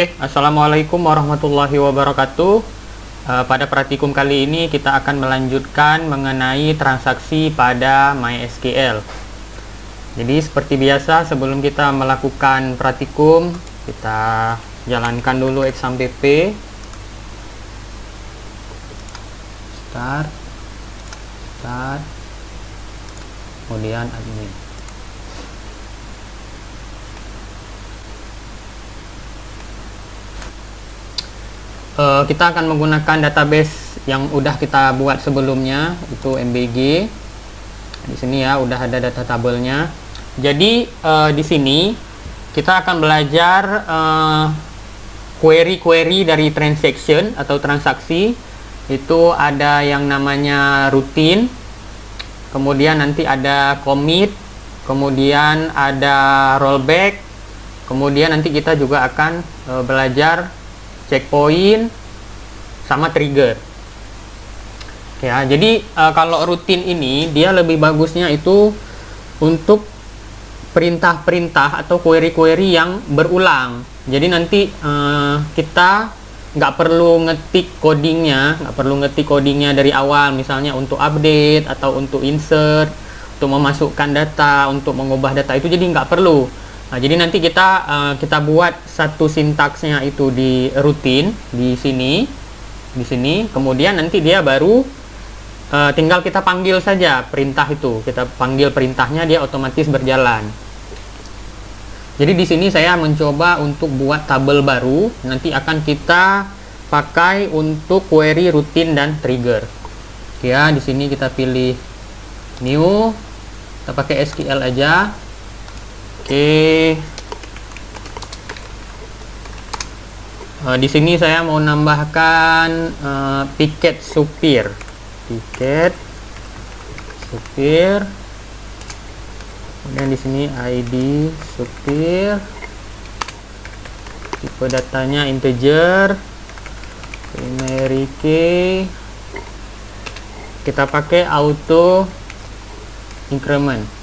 Assalamualaikum warahmatullahi wabarakatuh. Pada praktikum kali ini kita akan melanjutkan mengenai transaksi pada MySQL. Jadi seperti biasa, sebelum kita melakukan praktikum, kita jalankan dulu exam PP. Start, kemudian admin. Kita akan menggunakan database yang udah kita buat sebelumnya, itu MBG. Di sini ya udah ada data tabelnya. Jadi di sini kita akan belajar query-query dari transaction atau transaksi. Itu ada yang namanya routine, kemudian nanti ada commit, kemudian ada rollback, kemudian nanti kita juga akan belajar checkpoint sama trigger. Ya, jadi kalau rutin ini dia lebih bagusnya itu untuk perintah-perintah atau query-query yang berulang. Jadi nanti kita nggak perlu ngetik codingnya dari awal, misalnya untuk update atau untuk insert, untuk memasukkan data, untuk mengubah data itu, jadi nggak perlu. Nah, jadi nanti kita buat satu sintaksnya itu di rutin di sini, kemudian nanti dia baru tinggal kita panggil saja perintah itu, kita panggil perintahnya, dia otomatis berjalan. Jadi di sini saya mencoba untuk buat tabel baru, nanti akan kita pakai untuk query rutin dan trigger. Ya, di sini kita pilih new, kita pakai SQL aja. Oke. Di sini saya mau nambahkan piket supir. Kemudian di sini ID supir. Tipe datanya integer. Primary key. Kita pakai auto increment.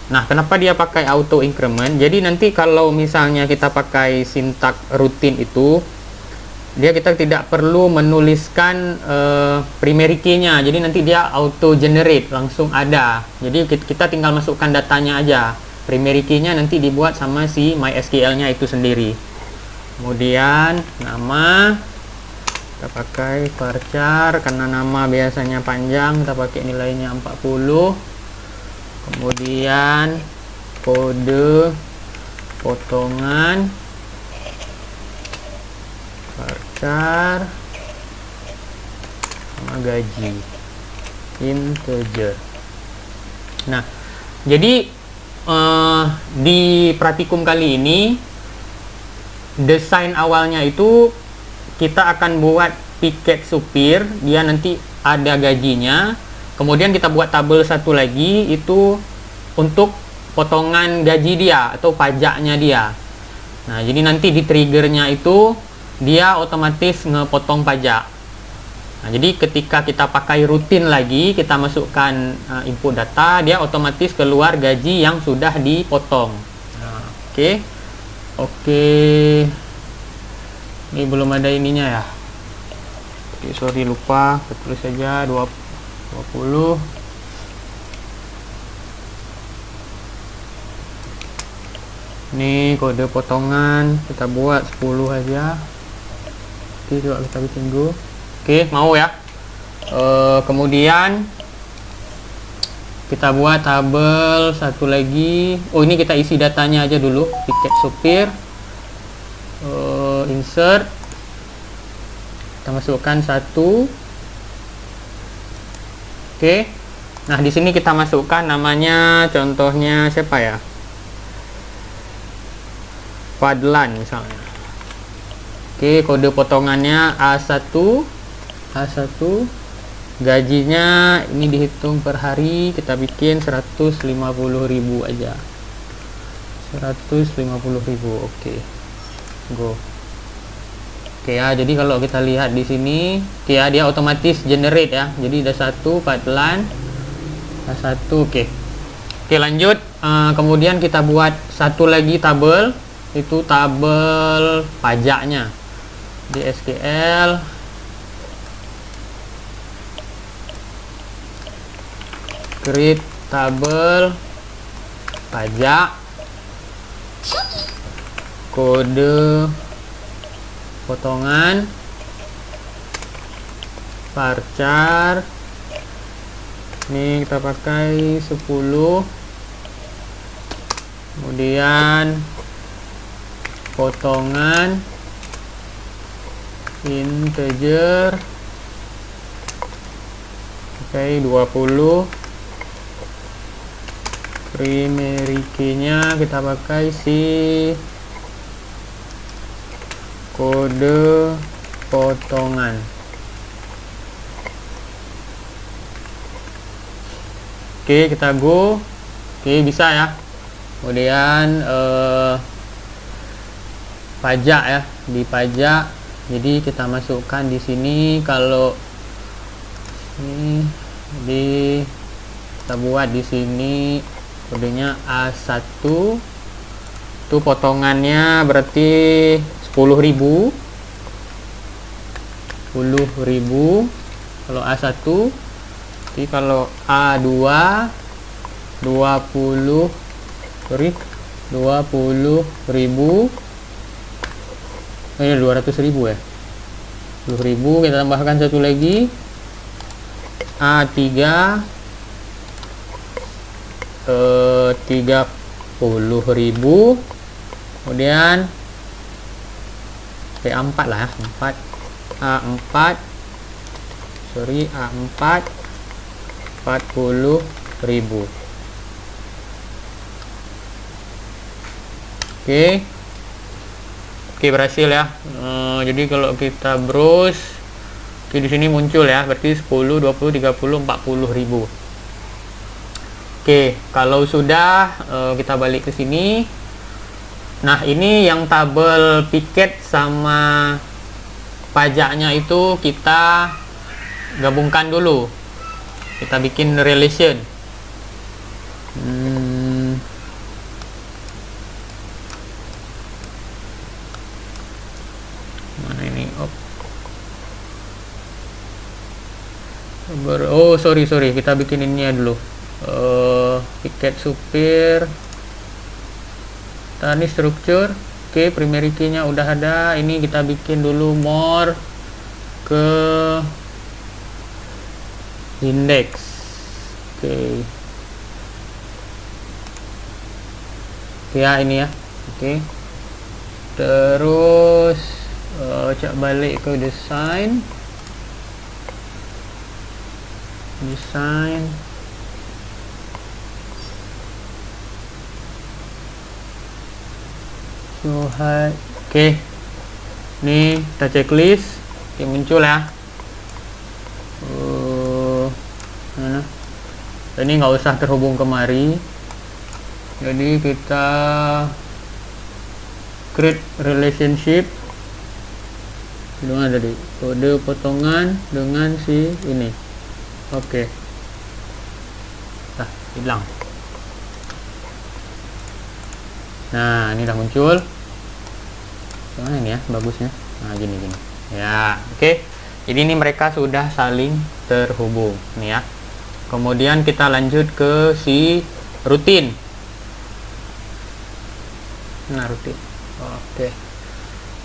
Nah, kenapa dia pakai auto increment? Jadi nanti kalau misalnya kita pakai sintak rutin itu, kita tidak perlu menuliskan primary key-nya. Jadi nanti dia auto generate, langsung ada. Jadi kita tinggal masukkan datanya aja. Primary key-nya nanti dibuat sama si MySQL-nya itu sendiri. Kemudian nama, kita pakai varchar, karena nama biasanya panjang, kita pakai nilainya 40. Kemudian kode potongan varchar sama gaji integer. Nah, jadi di praktikum kali ini desain awalnya itu kita akan buat piket supir, dia nanti ada gajinya. Kemudian kita buat tabel satu lagi itu untuk potongan gaji dia atau pajaknya dia. Nah, jadi nanti di triggernya itu dia otomatis ngepotong pajak. Nah, jadi ketika kita pakai rutin lagi, kita masukkan input data, dia otomatis keluar gaji yang sudah dipotong. Nah, oke. Ini belum ada ininya ya. Oke, sorry lupa, kita tulis saja 20. Ini kode potongan kita buat 10 aja. Oke, coba kita bikin dulu. Oke, mau ya. Kemudian kita buat tabel satu lagi. Oh, ini kita isi datanya aja dulu. Piket supir, insert, kita masukkan 1. Oke. Nah, di sini kita masukkan namanya, contohnya siapa ya? Fadlan misalnya. Oke, kode potongannya A1. Gajinya ini dihitung per hari, kita bikin 150.000 aja. 150.000. Oke. Go. Oke ya, jadi kalau kita lihat di sini, ya dia otomatis generate ya. Jadi ada 1 Fadlan, ada 1. Oke, lanjut. Kemudian kita buat satu lagi tabel. itu tabel pajaknya di SQL. Create tabel pajak, kode potongan, varchar. Ini kita pakai 10. Kemudian potongan integer, pakai 20. Primary key-nya kita pakai si kode potongan. Oke, kita go. Oke, bisa ya. Kemudian pajak ya, di pajak. Jadi kita masukkan di sini. Kalau ini kita buat di sini kodenya A1. Itu potongannya berarti 10.000. 10.000 kalau A1. Jadi kalau A2 20.000. Ini 200.000 ya. 10.000 kita tambahkan satu lagi. A3 30.000. Kemudian A4 lah ya, A4 40.000. Oke, berhasil ya. Jadi kalau kita browse, di sini muncul ya, berarti 10, 20, 30, 40.000. Oke, kalau sudah kita balik ke sini. Nah, ini yang tabel piket sama pajaknya itu kita gabungkan dulu. Kita bikin relation. Mana ini? Oh, sorry, kita bikin ini dulu. Piket supir. Ini struktur. Oke, primary key-nya udah ada. Ini kita bikin dulu more ke index. Oke. Ya, ini ya. Oke. Terus cek balik ke design. Oke, ini kita checklist. Oke, muncul ya. Mana? Ini nggak usah terhubung kemari. Jadi kita create relationship dengan tadi kode potongan dengan si ini. Oke. Hilang. Nah, ini udah muncul. Mana ini ya bagusnya? Nah, gini. Ya, oke. Jadi ini mereka sudah saling terhubung nih ya. Kemudian kita lanjut ke si rutin. Nah, rutin. Oke.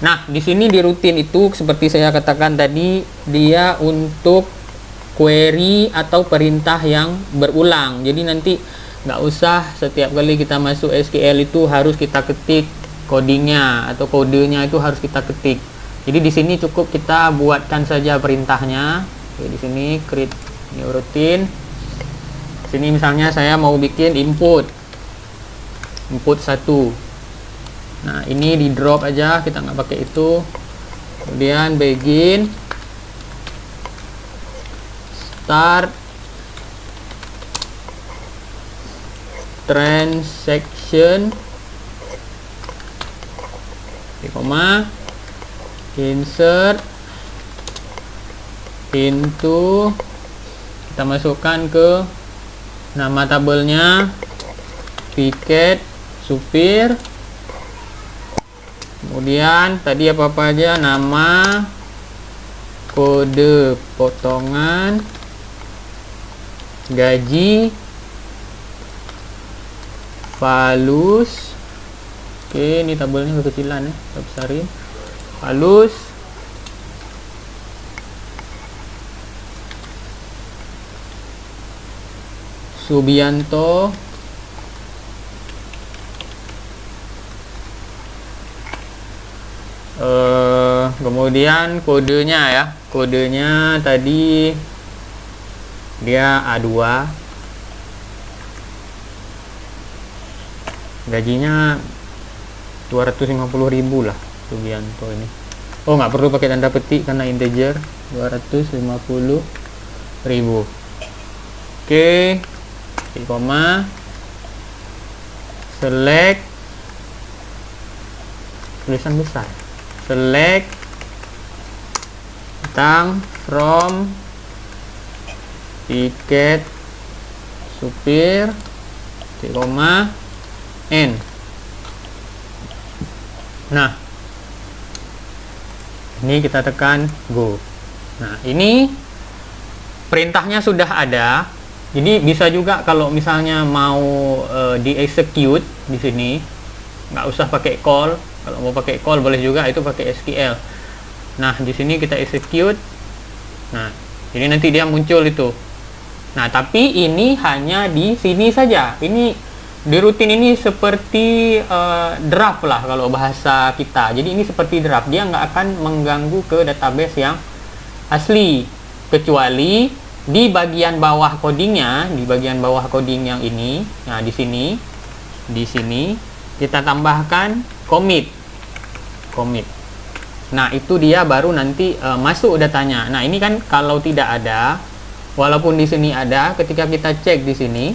Nah, di sini di rutin itu seperti saya katakan tadi, dia untuk query atau perintah yang berulang. Jadi nanti nggak usah setiap kali kita masuk SQL itu harus kita ketik codingnya atau kodenya itu harus kita ketik. Jadi di sini cukup kita buatkan saja perintahnya. Oke, di sini create new routine. Sini misalnya saya mau bikin input 1. Nah, ini di drop aja, kita nggak pakai itu. Kemudian begin, start transaction, koma, insert into, kita masukkan ke nama tabelnya piket supir. Kemudian tadi apa-apa aja, nama, kode potongan, gaji, falus. Oke, ini tabelnya kekecilan ya, kita besarin. Falus, Subianto, kemudian kodenya ya, kodenya tadi dia A2, gajinya 250.000 lah Subianto ini. Oh, nggak perlu pakai tanda petik karena integer, 250.000. Oke, koma, select, tulisan besar, select tentang from tiket supir, koma, n. Nah, ini kita tekan go. Nah, ini perintahnya sudah ada. Jadi bisa juga kalau misalnya mau di execute di sini, nggak usah pakai call. Kalau mau pakai call boleh juga, itu pakai SQL. Nah, di sini kita execute. Nah, jadi nanti dia muncul itu. Nah, tapi ini hanya di sini saja. Ini di rutin ini seperti draft lah kalau bahasa kita. Jadi ini seperti draft. Dia nggak akan mengganggu ke database yang asli, kecuali di bagian bawah codingnya, di bagian bawah coding yang ini. Nah, di sini kita tambahkan commit. Nah, itu dia baru nanti masuk datanya. Nah, ini kan kalau tidak ada, walaupun di sini ada, ketika kita cek di sini,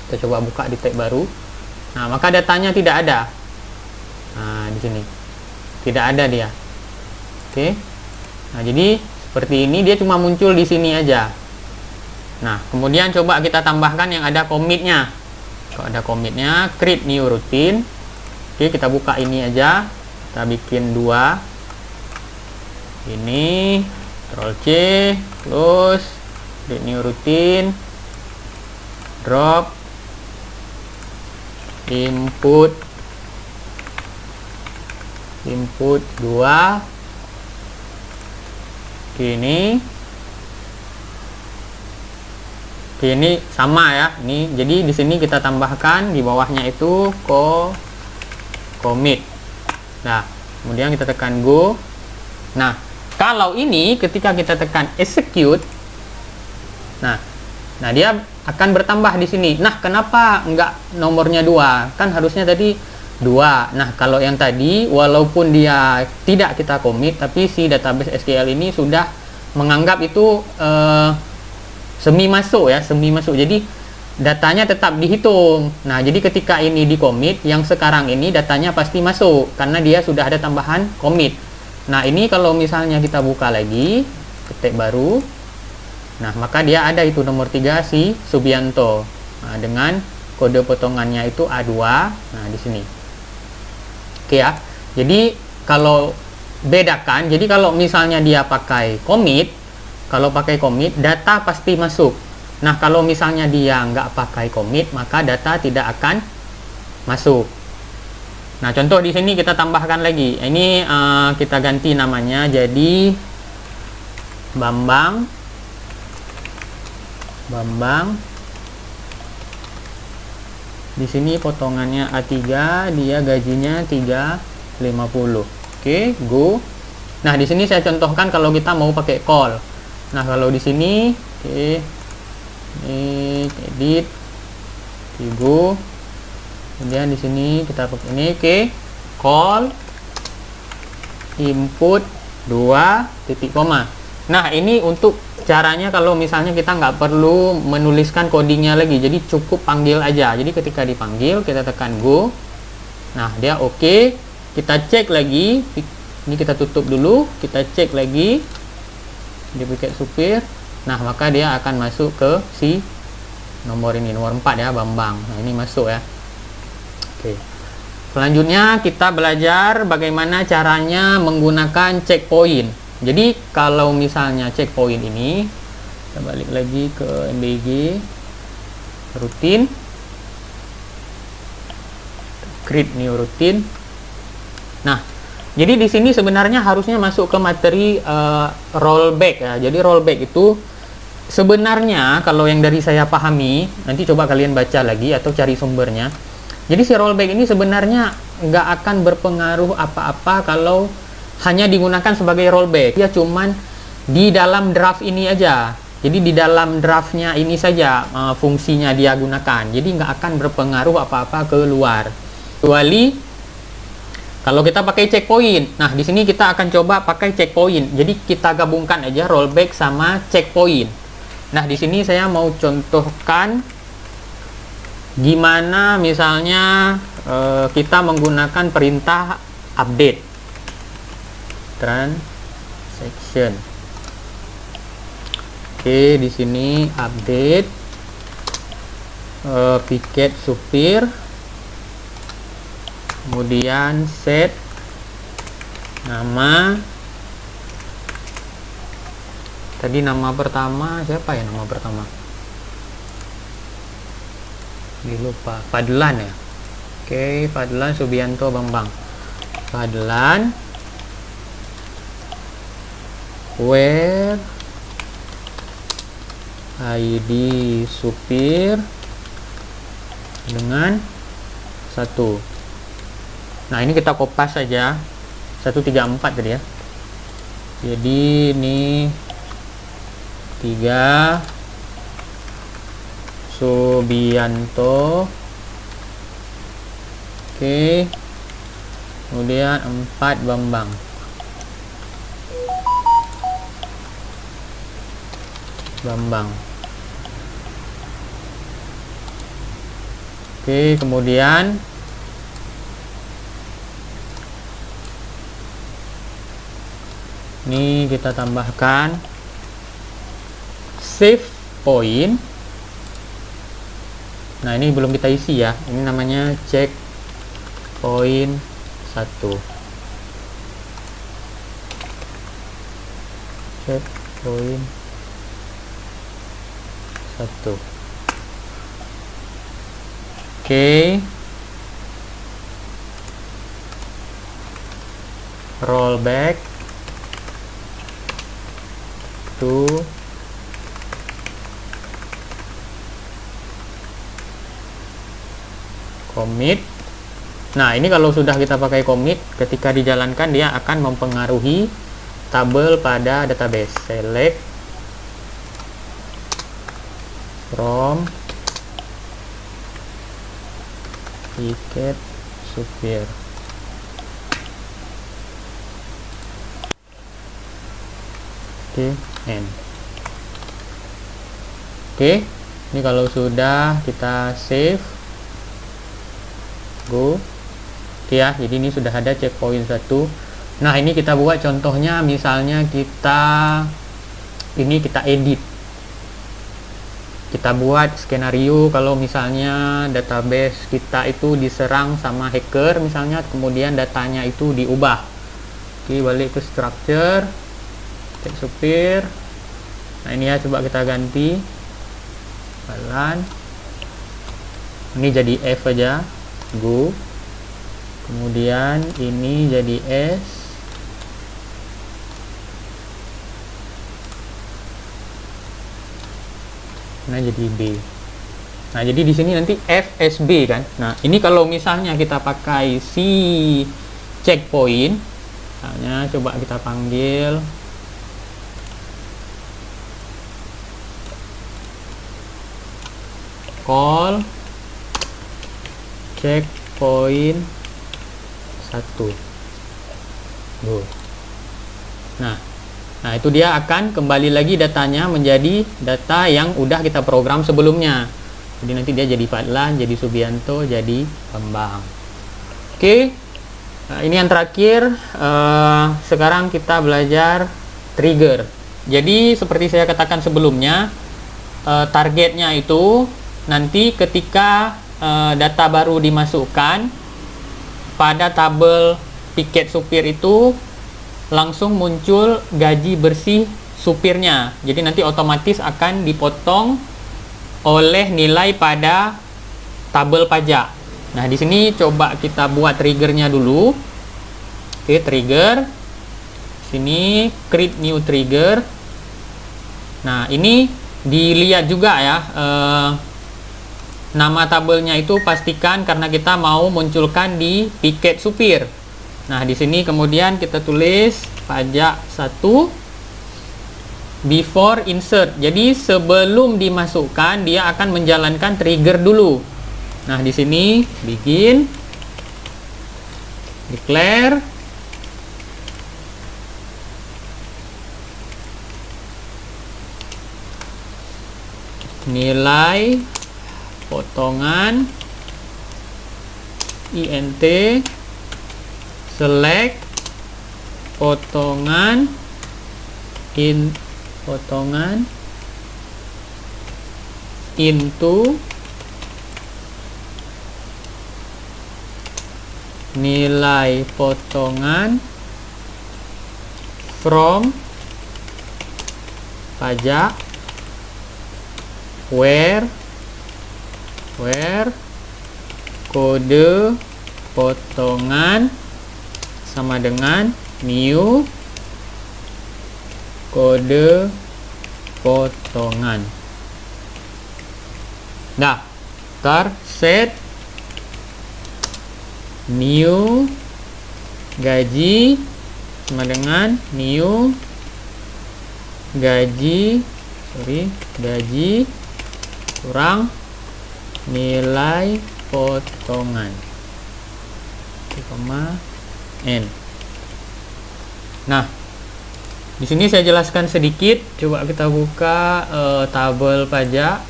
kita coba buka di tab baru. Nah, maka datanya tidak ada. Nah, di sini tidak ada dia. Oke. Nah, jadi seperti ini, dia cuma muncul di sini aja. Nah, kemudian coba kita tambahkan yang ada commit-nya. Kalau ada commit-nya, create new routine. Oke, kita buka ini aja. Kita bikin 2. Ini, Ctrl C, close, create new routine, drop, input 2. Ini sama ya. Ini jadi di sini kita tambahkan di bawahnya itu commit. Nah, kemudian kita tekan go. Nah, kalau ini ketika kita tekan execute, nah dia akan bertambah di sini. Nah, kenapa enggak nomornya 2? Kan harusnya tadi 2. Nah, kalau yang tadi walaupun dia tidak kita commit, tapi si database SQL ini sudah menganggap itu semi masuk ya, semi masuk. Jadi datanya tetap dihitung. Nah, jadi ketika ini di commit, yang sekarang ini datanya pasti masuk karena dia sudah ada tambahan commit. Nah, ini kalau misalnya kita buka lagi ketik baru, nah maka dia ada itu nomor 3 si Subianto. Nah, dengan kode potongannya itu A2. Nah, di sini. Oke ya, jadi kalau bedakan, jadi kalau misalnya dia pakai commit, data pasti masuk. Nah, kalau misalnya dia nggak pakai commit, maka data tidak akan masuk. Nah, contoh di sini kita tambahkan lagi. Ini kita ganti namanya jadi Bambang. Di sini potongannya A3, dia gajinya 350. Oke, go. Nah, di sini saya contohkan kalau kita mau pakai call. Nah, kalau di sini, oke, ini edit, go. Kemudian di sini kita pakai ini, oke, call, input 2 titik koma. Nah, ini untuk caranya kalau misalnya kita nggak perlu menuliskan codingnya lagi, jadi cukup panggil aja. Jadi ketika dipanggil kita tekan go. Nah, dia oke. Kita cek lagi, ini kita tutup dulu, kita cek lagi di tiket supir. Nah, maka dia akan masuk ke si nomor ini, nomor 4 ya, Bambang. Nah, ini masuk ya. Oke. Selanjutnya kita belajar bagaimana caranya menggunakan checkpoint. Jadi kalau misalnya checkpoint ini, kita balik lagi ke MBG, rutin, create new routine. Nah, jadi di sini sebenarnya harusnya masuk ke materi rollback ya. Jadi rollback itu sebenarnya kalau yang dari saya pahami, nanti coba kalian baca lagi atau cari sumbernya. Jadi si rollback ini sebenarnya nggak akan berpengaruh apa-apa kalau hanya digunakan sebagai rollback. Dia cuman di dalam draft ini aja. Jadi di dalam draftnya ini saja fungsinya dia gunakan. Jadi nggak akan berpengaruh apa-apa ke luar. Kecuali kalau kita pakai checkpoint. Nah, di sini kita akan coba pakai checkpoint. Jadi kita gabungkan aja rollback sama checkpoint. Nah, di sini saya mau contohkan gimana misalnya kita menggunakan perintah update transaction. Oke, di sini update piket supir, kemudian set nama. Tadi nama pertama siapa ya, nama pertama lupa, Fadlan ya. Oke, Fadlan Subianto Bambang. Fadlan where ID supir dengan 1. Nah, ini kita kopas saja 134 tadi ya. Jadi ini 3 Subianto. Oke. Kemudian 4 Bambang. Oke, kemudian ini kita tambahkan save point. Nah, ini belum kita isi ya. Ini namanya checkpoint 1. Checkpoint 1. Oke. Rollback to commit. Nah, ini kalau sudah kita pakai commit, ketika dijalankan dia akan mempengaruhi tabel pada database. Select from tiket supir. Oke, end. Oke, ini kalau sudah kita save, go. Oke ya, jadi ini sudah ada checkpoint 1. Nah, ini kita buat contohnya, misalnya kita edit. Kita buat skenario kalau misalnya database kita itu diserang sama hacker misalnya, kemudian datanya itu diubah. Oke, balik ke structure, tiket supir. Nah, ini ya, coba kita ganti jalan. Ini jadi F aja, go. Kemudian ini jadi S. Nah, jadi B. Nah, jadi di sini nanti FSB kan. Nah, ini kalau misalnya kita pakai si checkpoint, misalnya coba kita panggil call checkpoint 1. Nah, itu dia akan kembali lagi datanya menjadi data yang udah kita program sebelumnya. Jadi nanti dia jadi Fadlan, jadi Subianto, jadi Bambang. Oke, nah, ini yang terakhir. Sekarang kita belajar trigger. Jadi seperti saya katakan sebelumnya, targetnya itu nanti ketika data baru dimasukkan, pada tabel piket supir itu langsung muncul gaji bersih supirnya. Jadi nanti otomatis akan dipotong oleh nilai pada tabel pajak. Nah, di sini coba kita buat triggernya dulu. Oke, trigger. Sini create new trigger. Nah, ini dilihat juga ya. Nama tabelnya itu pastikan karena kita mau munculkan di piket supir. Nah, di sini kemudian kita tulis pajak 1 before insert. Jadi sebelum dimasukkan dia akan menjalankan trigger dulu. Nah, di sini begin, declare, nilai potongan int, select potongan into nilai potongan from pajak where kode potongan sama dengan new kode potongan. Nah, set new gaji sama dengan new gaji kurang nilai potongan n. Nah, di sini saya jelaskan sedikit. Coba kita buka tabel pajak.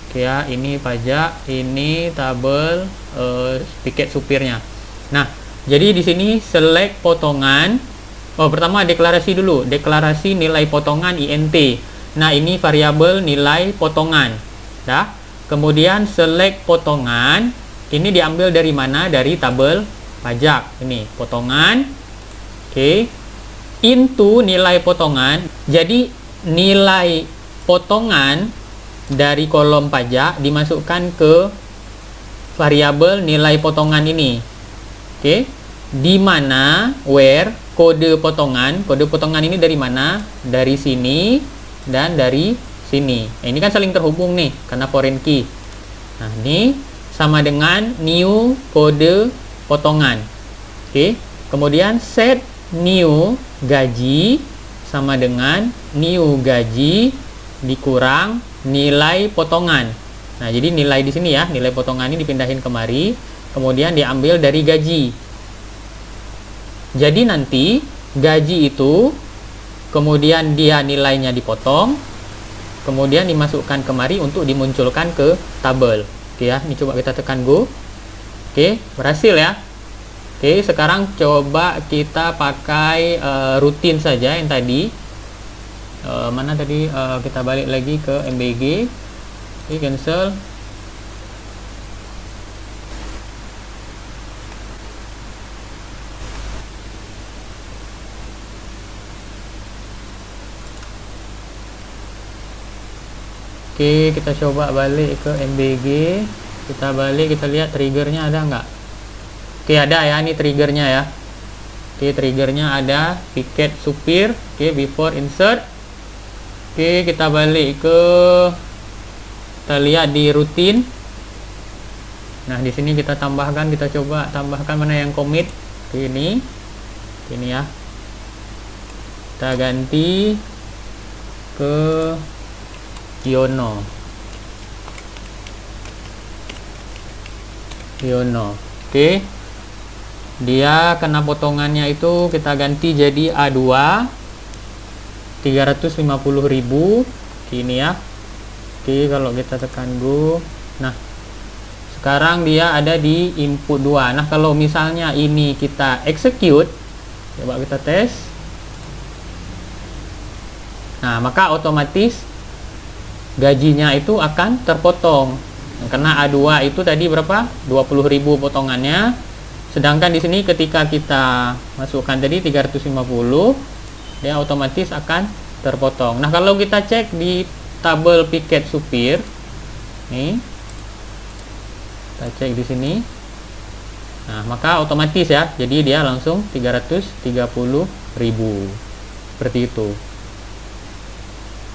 Oke ya, ini pajak, ini tabel piket supirnya. Nah, jadi di sini select potongan. Pertama deklarasi dulu, deklarasi nilai potongan int. Nah, ini variabel nilai potongan. Dah. Kemudian select potongan. Ini diambil dari mana? Dari tabel pajak. Ini potongan. Oke. Into nilai potongan. Jadi nilai potongan dari kolom pajak dimasukkan ke variabel nilai potongan ini. Oke. Di mana where kode potongan ini dari mana? Dari sini dan dari sini. Nah, ini kan saling terhubung nih karena foreign key. Nah, ini sama dengan new kode potongan. Oke. Kemudian set new gaji sama dengan new gaji dikurang nilai potongan. Nah, jadi nilai di sini ya, nilai potongan ini dipindahin kemari, kemudian diambil dari gaji. Jadi nanti gaji itu kemudian dia nilainya dipotong, kemudian dimasukkan kemari untuk dimunculkan ke tabel. Oke ya, ini coba kita tekan go. Oke, berhasil ya. Oke, sekarang coba kita pakai rutin saja yang tadi. Mana tadi? Kita balik lagi ke MBG. Oke, cancel. Oke, kita coba balik ke MBG. Kita balik, kita lihat triggernya ada nggak? Oke, ada ya, ini triggernya ya. Oke, triggernya ada piket supir. Oke, before insert. Oke, kita balik ke, kita lihat di rutin. Nah, di sini kita tambahkan, kita coba tambahkan mana yang commit. Oke, ini ya. Kita ganti ke Yono. Oke. Dia kena potongannya itu kita ganti jadi A2 350.000 ini ya. Oke, kalau kita tekan go. Nah, sekarang dia ada di input 2. Nah, kalau misalnya ini kita execute, coba kita tes. Nah, maka otomatis gajinya itu akan terpotong. Karena A2 itu tadi berapa? 20.000 potongannya. Sedangkan di sini ketika kita masukkan tadi 350, dia otomatis akan terpotong. Nah, kalau kita cek di tabel piket supir, nih, kita cek di sini. Nah, maka otomatis ya, jadi dia langsung 330.000 seperti itu.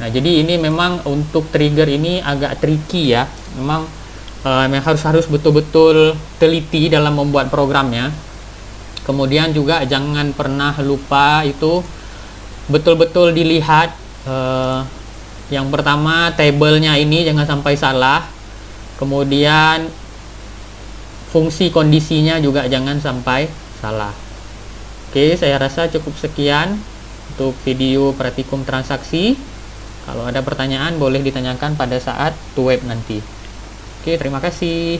Nah, jadi ini memang untuk trigger ini agak tricky ya. Memang harus betul-betul teliti dalam membuat programnya. Kemudian juga jangan pernah lupa itu betul-betul dilihat. Yang pertama, tabelnya ini jangan sampai salah. Kemudian fungsi kondisinya juga jangan sampai salah. Oke, saya rasa cukup sekian untuk video praktikum transaksi. Kalau ada pertanyaan boleh ditanyakan pada saat to web nanti. Oke, terima kasih.